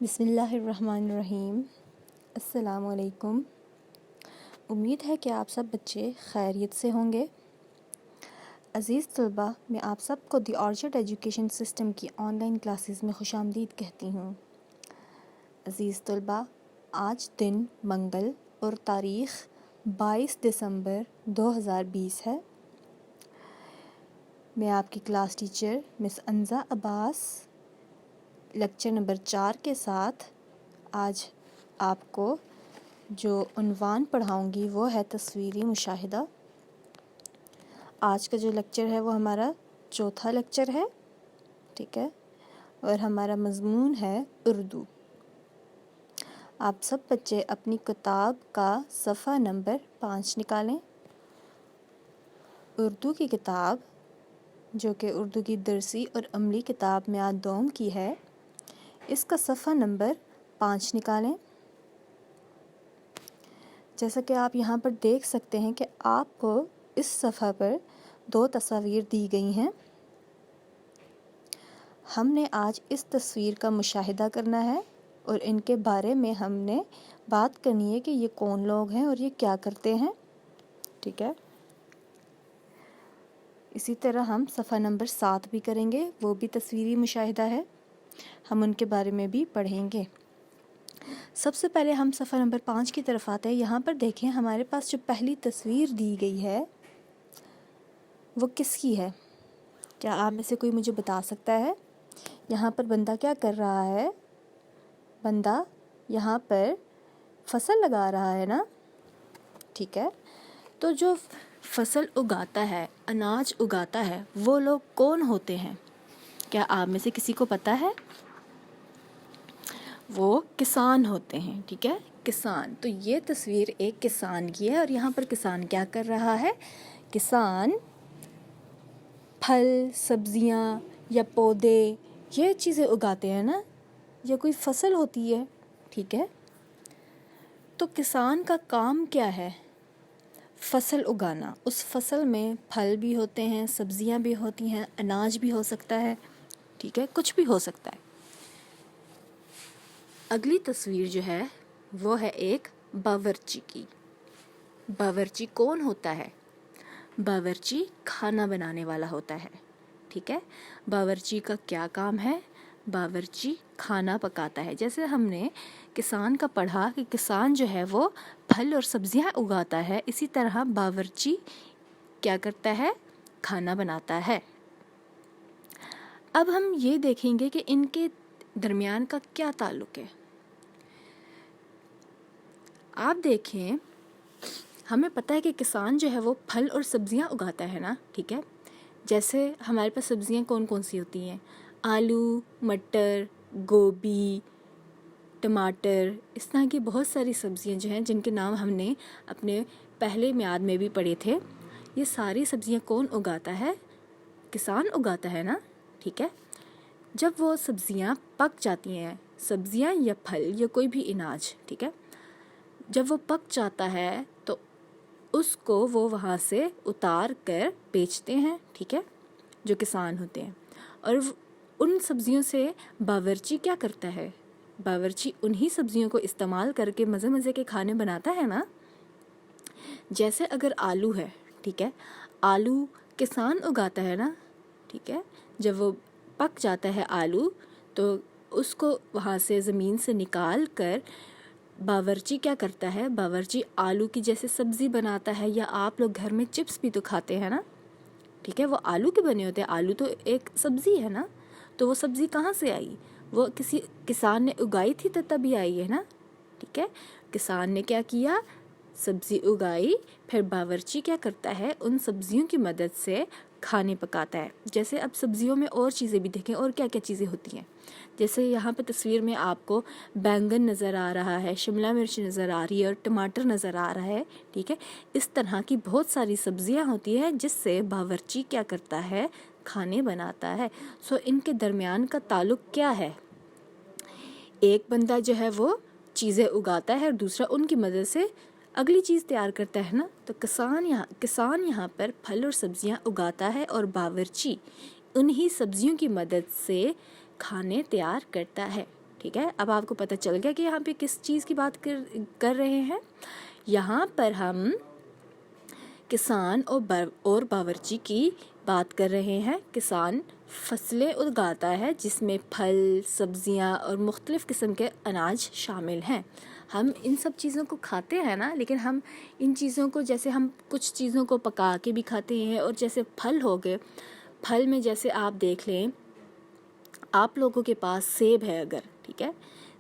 بسم اللہ الرحمن الرحیم۔ السلام علیکم۔ امید ہے کہ آپ سب بچے خیریت سے ہوں گے۔ عزیز طلباء، میں آپ سب کو دی آرچرڈ ایجوکیشن سسٹم کی آن لائن کلاسز میں خوش آمدید کہتی ہوں۔ عزیز طلباء، آج دن منگل اور تاریخ 22 دسمبر 2020 ہے۔ میں آپ کی کلاس ٹیچر مس انزا عباس لیکچر نمبر 4 کے ساتھ آج آپ کو جو عنوان پڑھاؤں گی وہ ہے تصویری مشاہدہ۔ آج کا جو لیکچر ہے وہ ہمارا چوتھا لیکچر ہے، ٹھیک ہے، اور ہمارا مضمون ہے اردو۔ آپ سب بچے اپنی کتاب کا صفحہ نمبر 5 نکالیں۔ اردو کی کتاب جو کہ اردو کی درسی اور عملی کتاب میعاد دوم کی ہے، اس کا صفحہ نمبر 5 نکالیں۔ جیسا کہ آپ یہاں پر دیکھ سکتے ہیں کہ آپ کو اس صفحہ پر 2 تصاویر دی گئی ہیں۔ ہم نے آج اس تصویر کا مشاہدہ کرنا ہے اور ان کے بارے میں ہم نے بات کرنی ہے کہ یہ کون لوگ ہیں اور یہ کیا کرتے ہیں، ٹھیک ہے۔ اسی طرح ہم صفحہ نمبر 7 بھی کریں گے، وہ بھی تصویری مشاہدہ ہے، ہم ان کے بارے میں بھی پڑھیں گے۔ سب سے پہلے ہم صفحہ نمبر 5 کی طرف آتے ہیں۔ یہاں پر دیکھیں ہمارے پاس جو پہلی تصویر دی گئی ہے وہ کس کی ہے؟ کیا آپ میں سے کوئی مجھے بتا سکتا ہے؟ یہاں پر بندہ کیا کر رہا ہے؟ بندہ یہاں پر فصل لگا رہا ہے نا، ٹھیک ہے۔ تو جو فصل اگاتا ہے، اناج اگاتا ہے، وہ لوگ کون ہوتے ہیں؟ کیا آپ میں سے کسی کو پتا ہے؟ وہ کسان ہوتے ہیں، ٹھیک ہے، کسان۔ تو یہ تصویر ایک کسان کی ہے اور یہاں پر کسان کیا کر رہا ہے؟ کسان پھل، سبزیاں یا پودے یہ چیزیں اگاتے ہیں نا، یہ کوئی فصل ہوتی ہے، ٹھیک ہے۔ تو کسان کا کام کیا ہے؟ فصل اگانا۔ اس فصل میں پھل بھی ہوتے ہیں، سبزیاں بھی ہوتی ہیں، اناج بھی ہو سکتا ہے، ٹھیک ہے، کچھ بھی ہو سکتا ہے۔ اگلی تصویر جو ہے وہ ہے ایک باورچی کی۔ باورچی کون ہوتا ہے؟ باورچی کھانا بنانے والا ہوتا ہے، ٹھیک ہے۔ باورچی کا کیا کام ہے؟ باورچی کھانا پکاتا ہے۔ جیسے ہم نے کسان کا پڑھا کہ کسان جو ہے وہ پھل اور سبزیاں اگاتا ہے، اسی طرح باورچی کیا کرتا ہے؟ کھانا بناتا ہے۔ اب ہم یہ دیکھیں گے کہ ان کے درمیان کا کیا تعلق ہے۔ آپ دیکھیں، ہمیں پتہ ہے کہ کسان جو ہے وہ پھل اور سبزیاں اگاتا ہے نا، ٹھیک ہے۔ جیسے ہمارے پاس سبزیاں کون کون سی ہوتی ہیں؟ آلو، مٹر، گوبھی، ٹماٹر، اس طرح کی بہت ساری سبزیاں جو ہیں جن کے نام ہم نے اپنے پہلے میعاد میں بھی پڑھے تھے۔ یہ ساری سبزیاں کون اگاتا ہے؟ کسان اگاتا ہے نا، ٹھیک ہے۔ جب وہ سبزیاں پک جاتی ہیں، سبزیاں یا پھل یا کوئی بھی اناج، ٹھیک ہے، جب وہ پک جاتا ہے تو اس کو وہ وہاں سے اتار کر بیچتے ہیں، ٹھیک ہے، جو کسان ہوتے ہیں۔ اور ان سبزیوں سے باورچی کیا کرتا ہے؟ باورچی انہی سبزیوں کو استعمال کر کے مزے مزے کے کھانے بناتا ہے نا۔ جیسے اگر آلو ہے، ٹھیک ہے، آلو کسان اگاتا ہے نا، ٹھیک ہے۔ جب وہ پک جاتا ہے آلو تو اس کو وہاں سے زمین سے نکال کر باورچی کیا کرتا ہے؟ باورچی آلو کی جیسے سبزی بناتا ہے، یا آپ لوگ گھر میں چپس بھی تو کھاتے ہیں نا، ٹھیک ہے، وہ آلو کے بنے ہوتے ہیں۔ آلو تو ایک سبزی ہے نا، تو وہ سبزی کہاں سے آئی؟ وہ کسی کسان نے اگائی تھی تو تبھی آئی ہے نا، ٹھیک ہے۔ کسان نے کیا کیا؟ سبزی اگائی، پھر باورچی کیا کرتا ہے؟ ان سبزیوں کی مدد سے کھانے پکاتا ہے۔ جیسے اب سبزیوں میں اور چیزیں بھی دیکھیں، اور کیا کیا چیزیں ہوتی ہیں۔ جیسے یہاں پہ تصویر میں آپ کو بینگن نظر آ رہا ہے، شملہ مرچ نظر آ رہی ہے اور ٹماٹر نظر آ رہا ہے، ٹھیک ہے۔ اس طرح کی بہت ساری سبزیاں ہوتی ہیں جس سے باورچی کیا کرتا ہے؟ کھانے بناتا ہے۔ ان کے درمیان کا تعلق کیا ہے؟ ایک بندہ جو ہے وہ چیزیں اگاتا ہے اور دوسرا ان کی مدد سے اگلی چیز تیار کرتا ہے نا۔ تو کسان یہاں پر پھل اور سبزیاں اگاتا ہے اور باورچی انہی سبزیوں کی مدد سے کھانے تیار کرتا ہے، ٹھیک ہے. اب آپ کو پتہ چل گیا کہ یہاں پہ کس چیز کی بات کر رہے ہیں. یہاں پر ہم کسان اور باورچی کی بات کر رہے ہیں. کسان فصلیں اگاتا ہے جس میں پھل، سبزیاں اور مختلف قسم کے اناج شامل ہیں. ہم ان سب چیزوں کو کھاتے ہیں نا، لیکن ہم ان چیزوں کو، جیسے ہم کچھ چیزوں کو پکا کے بھی کھاتے ہیں، اور جیسے پھل ہو گئے، پھل میں جیسے آپ دیکھ لیں، آپ لوگوں کے پاس سیب ہے اگر، ٹھیک ہے،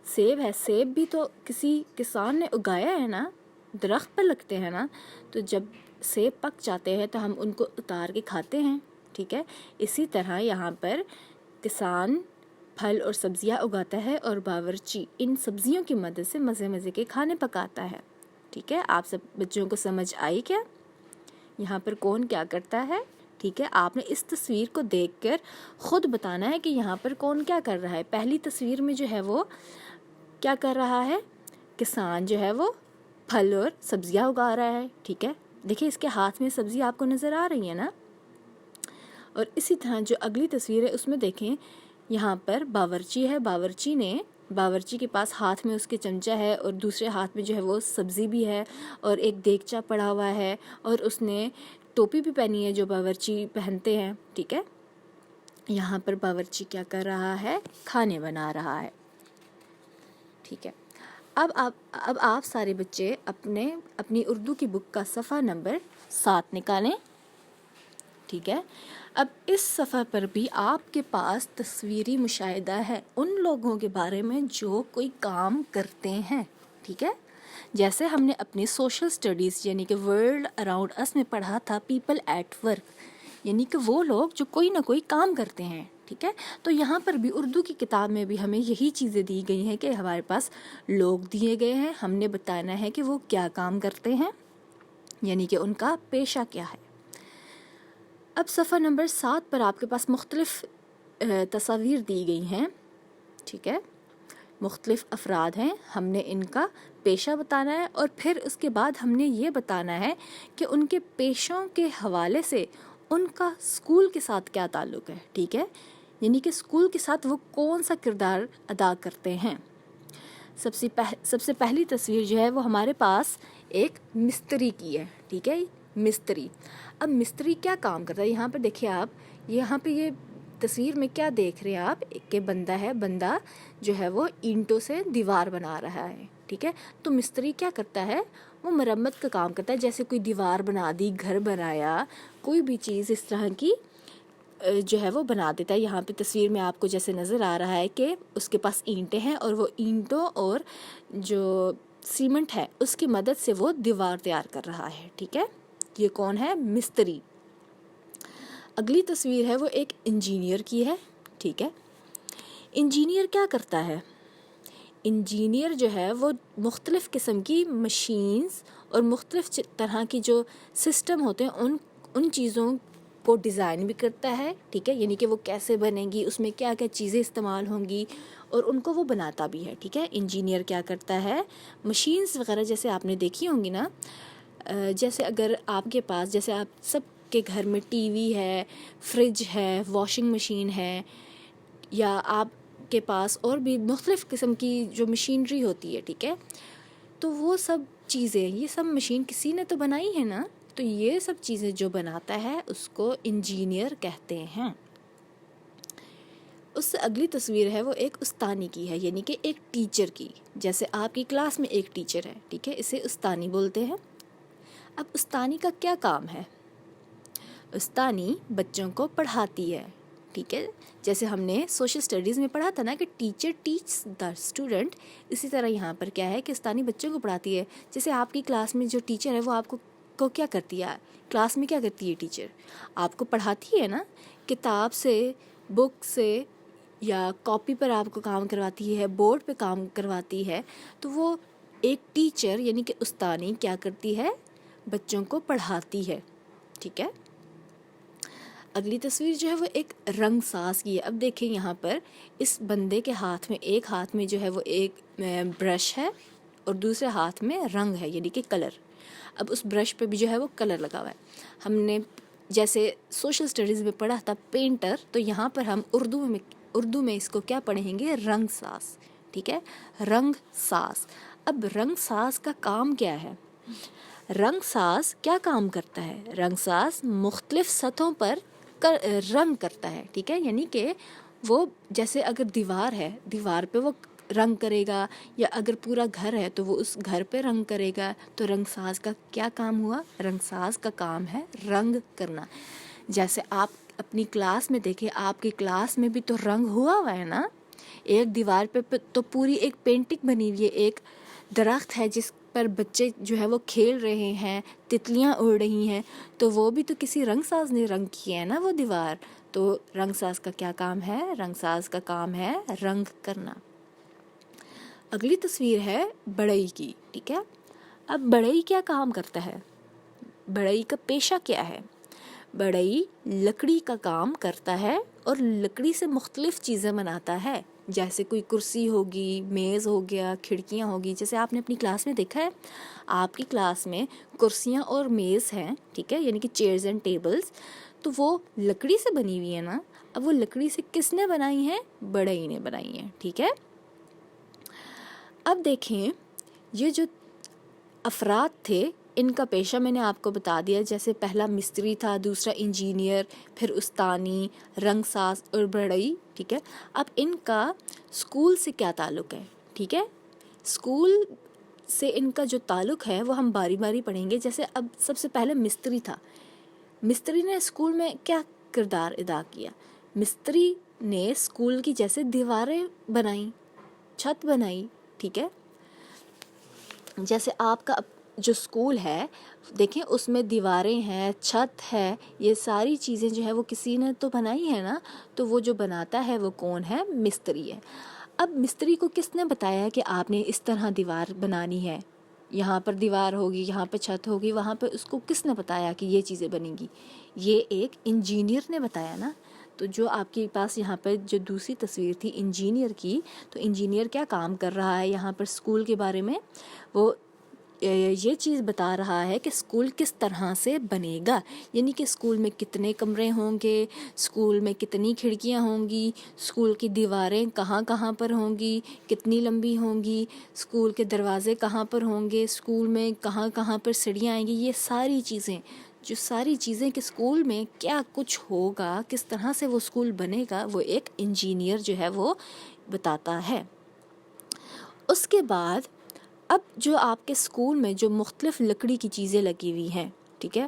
سیب ہے، سیب بھی تو کسی کسان نے اگایا ہے نا، درخت پر لگتے ہیں نا. تو جب سیب پک جاتے ہیں تو ہم ان کو اتار کے کھاتے ہیں. ٹھیک ہے. اسی طرح یہاں پر کسان پھل اور سبزیاں اگاتا ہے اور باورچی ان سبزیوں کی مدد سے مزے کے کھانے پکاتا ہے. ٹھیک ہے. آپ سب بچوں کو سمجھ آئی کیا یہاں پر کون کیا کرتا ہے؟ ٹھیک ہے. آپ نے اس تصویر کو دیکھ کر خود بتانا ہے کہ یہاں پر کون کیا کر رہا ہے. پہلی تصویر میں جو ہے وہ کیا کر رہا ہے؟ کسان جو ہے وہ پھل اور سبزیاں اگا رہا ہے. ٹھیک ہے. دیکھیں اس کے ہاتھ میں سبزی آپ کو نظر آ رہی ہے نا. اور اسی طرح جو اگلی تصویر ہے اس میں دیکھیں یہاں پر باورچی ہے. باورچی کے پاس ہاتھ میں اس کے چمچہ ہے، اور دوسرے ہاتھ میں جو ہے وہ سبزی بھی ہے، اور ایک دیگچا پڑا ہوا ہے، اور اس نے ٹوپی بھی پہنی ہے جو باورچی پہنتے ہیں. ٹھیک ہے. یہاں پر باورچی کیا کر رہا ہے؟ کھانے بنا رہا ہے. ٹھیک ہے. اب آپ سارے بچے اپنی اردو کی بک کا صفحہ نمبر 7 نکالیں. ٹھیک ہے. اب اس صفحہ پر بھی آپ کے پاس تصویری مشاہدہ ہے ان لوگوں کے بارے میں جو کوئی کام کرتے ہیں. ٹھیک ہے. جیسے ہم نے اپنی سوشل سٹڈیز یعنی کہ ورلڈ اراؤنڈ اس میں پڑھا تھا پیپل ایٹ ورک، یعنی کہ وہ لوگ جو کوئی نہ کوئی کام کرتے ہیں. ٹھیک ہے. تو یہاں پر بھی اردو کی کتاب میں بھی ہمیں یہی چیزیں دی گئی ہیں کہ ہمارے پاس لوگ دیے گئے ہیں، ہم نے بتانا ہے کہ وہ کیا کام کرتے ہیں، یعنی کہ ان کا پیشہ کیا ہے. اب صفحہ نمبر 7 پر آپ کے پاس مختلف تصاویر دی گئی ہیں. ٹھیک ہے. مختلف افراد ہیں، ہم نے ان کا پیشہ بتانا ہے، اور پھر اس کے بعد ہم نے یہ بتانا ہے کہ ان کے پیشوں کے حوالے سے ان کا اسکول کے ساتھ کیا تعلق ہے. ٹھیک ہے. یعنی کہ اسکول کے ساتھ وہ کون سا کردار ادا کرتے ہیں. سب سے پہلی تصویر جو ہے وہ ہمارے پاس ایک مستری کی ہے. ٹھیک ہے. مستری. اب مستری کیا کام کرتا ہے؟ یہاں پر دیکھیں آپ، یہاں پہ یہ تصویر میں کیا دیکھ رہے ہیں آپ؟ ایک بندہ ہے، بندہ جو ہے وہ اینٹوں سے دیوار بنا رہا ہے. ٹھیک ہے. تو مستری کیا کرتا ہے؟ وہ مرمت کا کام کرتا ہے. جیسے کوئی دیوار بنا دی، گھر بنایا، کوئی بھی چیز اس طرح کی جو ہے وہ بنا دیتا ہے. یہاں پہ تصویر میں آپ کو جیسے نظر آ رہا ہے کہ اس کے پاس اینٹیں ہیں، اور وہ اینٹوں اور جو سیمنٹ ہے اس کی مدد سے وہ دیوار تیار کر رہا ہے. ٹھیک ہے. یہ کون ہے؟ مستری. اگلی تصویر ہے وہ ایک انجینئر کی ہے. ٹھیک ہے. انجینئر کیا کرتا ہے؟ انجینئر جو ہے وہ مختلف قسم کی مشینز اور مختلف طرح کی جو سسٹم ہوتے ہیں ان چیزوں کو ڈیزائن بھی کرتا ہے. ٹھیک ہے. یعنی کہ وہ کیسے بنے گی، اس میں کیا کیا چیزیں استعمال ہوں گی، اور ان کو وہ بناتا بھی ہے. ٹھیک ہے. انجینئر کیا کرتا ہے؟ مشینز وغیرہ جیسے آپ نے دیکھی ہوں گی نا، جیسے اگر آپ کے پاس، جیسے آپ سب کے گھر میں ٹی وی ہے، فریج ہے، واشنگ مشین ہے، یا آپ کے پاس اور بھی مختلف قسم کی جو مشینری ہوتی ہے. ٹھیک ہے. تو وہ سب چیزیں، یہ سب مشین کسی نے تو بنائی ہے نا. تو یہ سب چیزیں جو بناتا ہے اس کو انجینئر کہتے ہیں. اس سے اگلی تصویر ہے وہ ایک استانی کی ہے، یعنی کہ ایک ٹیچر کی. جیسے آپ کی کلاس میں ایک ٹیچر ہے. ٹھیک ہے. اسے استانی بولتے ہیں. اب استانی کا کیا کام ہے؟ استانی بچوں کو پڑھاتی ہے. ٹھیک ہے. جیسے ہم نے سوشل سٹڈیز میں پڑھا تھا نا کہ ٹیچر ٹیچز دا اسٹوڈنٹ، اسی طرح یہاں پر کیا ہے کہ استانی بچوں کو پڑھاتی ہے. جیسے آپ کی کلاس میں جو ٹیچر ہے وہ آپ کو کیا کرتی ہے؟ کلاس میں کیا کرتی ہے ٹیچر؟ آپ کو پڑھاتی ہے نا، کتاب سے، بک سے، یا کاپی پر آپ کو کام کرواتی ہے، بورڈ پہ کام کرواتی ہے. تو وہ ایک ٹیچر یعنی کہ استانی کیا کرتی ہے؟ بچوں کو پڑھاتی ہے. ٹھیک ہے. اگلی تصویر جو ہے وہ ایک رنگ ساز کی ہے. اب دیکھیں یہاں پر اس بندے کے ہاتھ میں، ایک ہاتھ میں جو ہے وہ ایک برش ہے، اور دوسرے ہاتھ میں رنگ ہے یعنی کہ کلر. اب اس برش پہ بھی جو ہے وہ کلر لگا ہوا ہے. ہم نے جیسے سوشل سٹڈیز میں پڑھا تھا پینٹر، تو یہاں پر ہم اردو میں اس کو کیا پڑھیں گے؟ رنگ ساز. ٹھیک ہے، رنگ ساز. اب رنگ ساز کا کام کیا ہے؟ رنگ ساز کیا کام کرتا ہے؟ رنگ ساز مختلف سطحوں پر رنگ کرتا ہے، ٹھیک ہے، یعنی کہ وہ جیسے اگر دیوار ہے، دیوار پہ وہ رنگ کرے گا، یا اگر پورا گھر ہے تو وہ اس گھر پہ رنگ کرے گا. تو رنگ ساز کا کیا کام ہوا؟ رنگ ساز کا کام ہے رنگ کرنا. جیسے آپ اپنی کلاس میں دیکھیں، آپ کی کلاس میں بھی تو رنگ ہوا ہے نا. ایک دیوار پہ تو پوری ایک پینٹنگ بنی ہوئی ہے، ایک درخت ہے جس پر بچے جو ہے وہ کھیل رہے ہیں، تتلیاں اڑ رہی ہیں، تو وہ بھی تو کسی رنگ ساز نے رنگ کیا ہے نا وہ دیوار. تو رنگ ساز کا کیا کام ہے؟ رنگ ساز کا کام ہے رنگ کرنا. اگلی تصویر ہے بڑھئی کی، ٹھیک ہے. اب بڑھئی کیا کام کرتا ہے؟ بڑھئی کا پیشہ کیا ہے؟ بڑھئی لکڑی کا کام کرتا ہے اور لکڑی سے مختلف چیزیں بناتا ہے. جیسے کوئی کرسی ہوگی، میز ہو گیا، کھڑکیاں ہوگی. جیسے آپ نے اپنی کلاس میں دیکھا ہے، آپ کی کلاس میں کرسیاں اور میز ہیں، ٹھیک ہے، یعنی کہ چیئرز اینڈ ٹیبلز، تو وہ لکڑی سے بنی ہوئی ہے نا. اب وہ لکڑی سے کس نے بنائی ہیں؟ بڑھئی نے بنائی ہیں، ٹھیک ہے. اب دیکھیں یہ جو افراد تھے، ان کا پیشہ میں نے آپ کو بتا دیا. جیسے پہلا مستری تھا، دوسرا انجینئر، پھر استانی، رنگ ساز اور بڑھئی، ٹھیک ہے. اب ان کا اسکول سے کیا تعلق ہے؟ ٹھیک ہے، اسکول سے ان کا جو تعلق ہے وہ ہم باری باری پڑھیں گے. جیسے اب سب سے پہلے مستری تھا. مستری نے اسکول میں کیا کردار ادا کیا؟ مستری نے اسکول کی جیسے دیواریں بنائیں، چھت بنائی، ٹھیک ہے. جیسے آپ کا جو اسکول ہے دیکھیں، اس میں دیواریں ہیں، چھت ہے، یہ ساری چیزیں جو ہے وہ کسی نے تو بنائی ہے نا. تو وہ جو بناتا ہے وہ کون ہے؟ مستری ہے. اب مستری کو کس نے بتایا کہ آپ نے اس طرح دیوار بنانی ہے؟ یہاں پر دیوار ہوگی، یہاں پہ چھت ہوگی، وہاں پہ اس کو کس نے بتایا کہ یہ چیزیں بنیں گی؟ یہ ایک انجینئر نے بتایا نا. تو جو آپ کے پاس یہاں پر جو دوسری تصویر تھی انجینئر کی، تو انجینئر کیا کام کر رہا ہے یہاں پر اسکول کے بارے میں؟ وہ یہ چیز بتا رہا ہے کہ اسکول کس طرح سے بنے گا، یعنی کہ اسکول میں کتنے کمرے ہوں گے، اسکول میں کتنی کھڑکیاں ہوں گی، اسکول کی دیواریں کہاں کہاں پر ہوں گی، کتنی لمبی ہوں گی، اسکول کے دروازے کہاں پر ہوں گے، اسکول میں کہاں کہاں پر سیڑھیاں آئیں گی. یہ ساری چیزیں کہ اسکول میں کیا کچھ ہوگا، کس طرح سے وہ اسکول بنے گا، وہ ایک انجینئر جو ہے وہ بتاتا ہے. اس کے بعد اب جو آپ کے اسکول میں جو مختلف لکڑی کی چیزیں لگی ہوئی ہیں، ٹھیک ہے،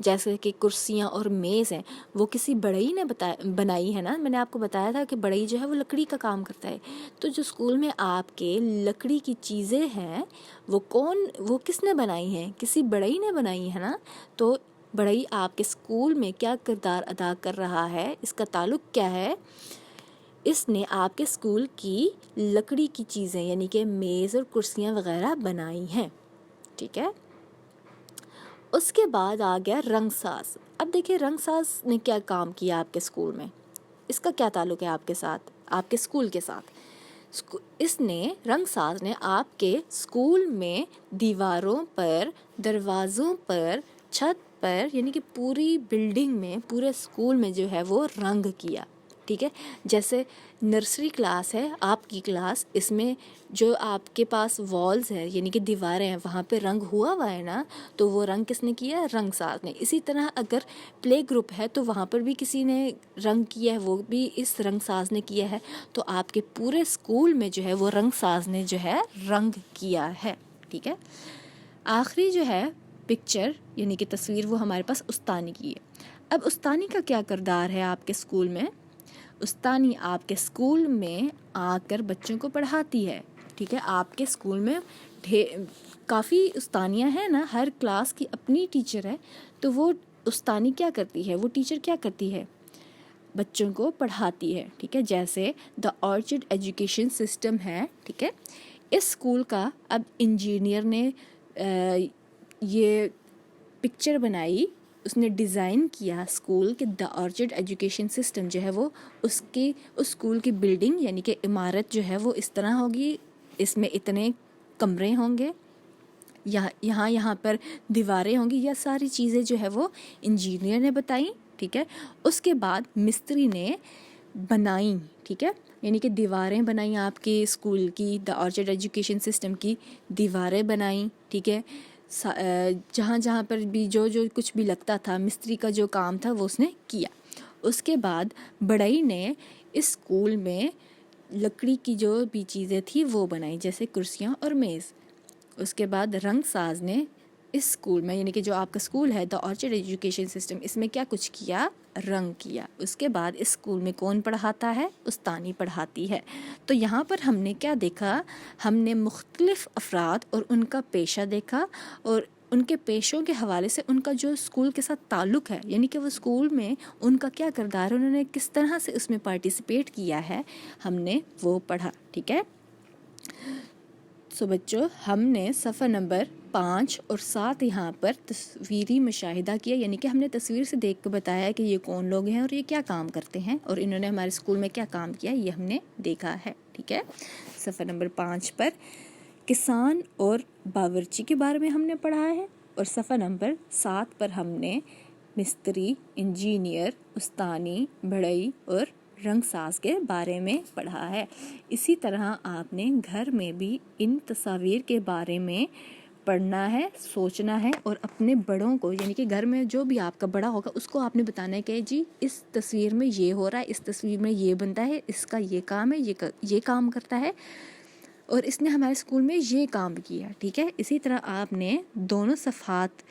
جیسے کہ کرسیاں اور میز ہیں، وہ کسی بڑھئی نے بنائی ہے نا. میں نے آپ کو بتایا تھا کہ بڑھئی جو ہے وہ لکڑی کا کام کرتا ہے. تو جو اسکول میں آپ کے لکڑی کی چیزیں ہیں وہ کس نے بنائی ہیں؟ کسی بڑھئی نے بنائی ہے نا. تو بڑھئی آپ کے اسکول میں کیا کردار ادا کر رہا ہے؟ اس کا تعلق کیا ہے؟ اس نے آپ کے اسکول کی لکڑی کی چیزیں یعنی کہ میز اور کرسیاں وغیرہ بنائی ہیں، ٹھیک ہے. اس کے بعد آ گیا رنگ ساز. اب دیکھیں رنگ ساز نے کیا کام کیا آپ کے اسکول میں، اس کا کیا تعلق ہے آپ کے ساتھ، آپ کے اسکول کے ساتھ. رنگ ساز نے آپ کے اسکول میں دیواروں پر، دروازوں پر، چھت پر، یعنی کہ پوری بلڈنگ میں، پورے اسکول میں جو ہے وہ رنگ کیا، ٹھیک ہے. جیسے نرسری کلاس ہے آپ کی کلاس، اس میں جو آپ کے پاس والز ہے یعنی کہ دیواریں ہیں، وہاں پہ رنگ ہوا ہے نا. تو وہ رنگ کس نے کیا؟ رنگ ساز نے. اسی طرح اگر پلے گروپ ہے تو وہاں پر بھی کسی نے رنگ کیا ہے، وہ بھی اس رنگ ساز نے کیا ہے. تو آپ کے پورے اسکول میں جو ہے وہ رنگ ساز نے جو ہے رنگ کیا ہے، ٹھیک ہے. آخری جو ہے پکچر یعنی کہ تصویر، وہ ہمارے پاس استانی کی ہے. اب استانی کا کیا کردار ہے آپ کے اسکول میں؟ استانی آپ کے اسکول میں آ کر بچوں کو پڑھاتی ہے، ٹھیک ہے. آپ کے اسکول میں کافی استانیاں ہیں نا، ہر کلاس کی اپنی ٹیچر ہے. تو وہ استانی کیا کرتی ہے، وہ ٹیچر کیا کرتی ہے؟ بچوں کو پڑھاتی ہے، ٹھیک ہے. جیسے دا آرچڈ ایجوکیشن سسٹم ہے، ٹھیک ہے. اس اسکول کا اب انجینئر نے یہ پکچر بنائی، اس نے ڈیزائن کیا اسکول کہ دا آرچڈ ایجوکیشن سسٹم جو ہے وہ اس اسکول کی بلڈنگ یعنی کہ عمارت جو ہے وہ اس طرح ہوگی، اس میں اتنے کمرے ہوں گے، یہاں پر دیواریں ہوں گی. یہ ساری چیزیں جو ہے وہ انجینئر نے بتائیں، ٹھیک ہے. اس کے بعد مستری نے بنائیں، ٹھیک ہے. یعنی کہ دیواریں بنائیں آپ کے اسکول کی، دا آرچرڈ ایجوکیشن سسٹم کی دیواریں بنائیں، ٹھیک ہے. جہاں جہاں پر بھی جو کچھ بھی لگتا تھا، مستری کا جو کام تھا وہ اس نے کیا. اس کے بعد بڑئی نے اس اسکول میں لکڑی کی جو بھی چیزیں تھیں وہ بنائی، جیسے کرسیاں اور میز. اس کے بعد رنگ ساز نے اس اسکول میں، یعنی کہ جو آپ کا اسکول ہے دا آرچرڈ ایجوکیشن سسٹم، اس میں کیا کچھ کیا؟ رنگ کیا. اس کے بعد اس اسکول میں کون پڑھاتا ہے؟ استانی پڑھاتی ہے. تو یہاں پر ہم نے کیا دیکھا؟ ہم نے مختلف افراد اور ان کا پیشہ دیکھا، اور ان کے پیشوں کے حوالے سے ان کا جو اسکول کے ساتھ تعلق ہے، یعنی کہ وہ اسکول میں ان کا کیا کردار ہے، انہوں نے کس طرح سے اس میں پارٹیسپیٹ کیا ہے، ہم نے وہ پڑھا. ٹھیک ہے. بچوں، ہم نے صفحہ نمبر 5 اور 7 یہاں پر تصویری مشاہدہ کیا، یعنی کہ ہم نے تصویر سے دیکھ کے بتایا کہ یہ کون لوگ ہیں اور یہ کیا کام کرتے ہیں، اور انہوں نے ہمارے اسکول میں کیا کام کیا، یہ ہم نے دیکھا ہے. ٹھیک ہے. صفحہ نمبر 5 پر کسان اور باورچی کے بارے میں ہم نے پڑھا ہے، اور صفحہ نمبر 7 پر ہم نے مستری، انجینئر، استانی، بڑھئی اور رنگ ساز کے بارے میں پڑھا ہے. اسی طرح آپ نے گھر میں بھی ان تصاویر کے بارے میں پڑھنا ہے، سوچنا ہے، اور اپنے بڑوں کو، یعنی کہ گھر میں جو بھی آپ کا بڑا ہوگا اس کو آپ نے بتانا ہے کہ جی اس تصویر میں یہ ہو رہا ہے، اس تصویر میں یہ بنتا ہے، اس کا یہ کام ہے، یہ کام کرتا ہے، اور اس نے ہمارے اسکول میں یہ کام کیا. ٹھیک ہے. اسی طرح آپ نے دونوں صفحات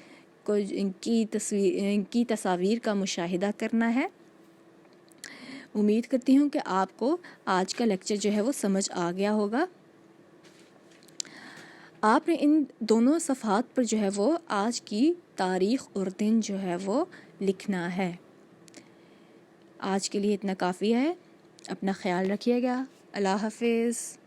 کو ان کی تصاویر کا مشاہدہ کرنا ہے. امید کرتی ہوں کہ آپ کو آج کا لیکچر جو ہے وہ سمجھ آ گیا ہوگا. آپ نے ان دونوں صفحات پر جو ہے وہ آج کی تاریخ اور دن جو ہے وہ لکھنا ہے. آج کے لیے اتنا کافی ہے. اپنا خیال رکھیے گا. اللہ حافظ.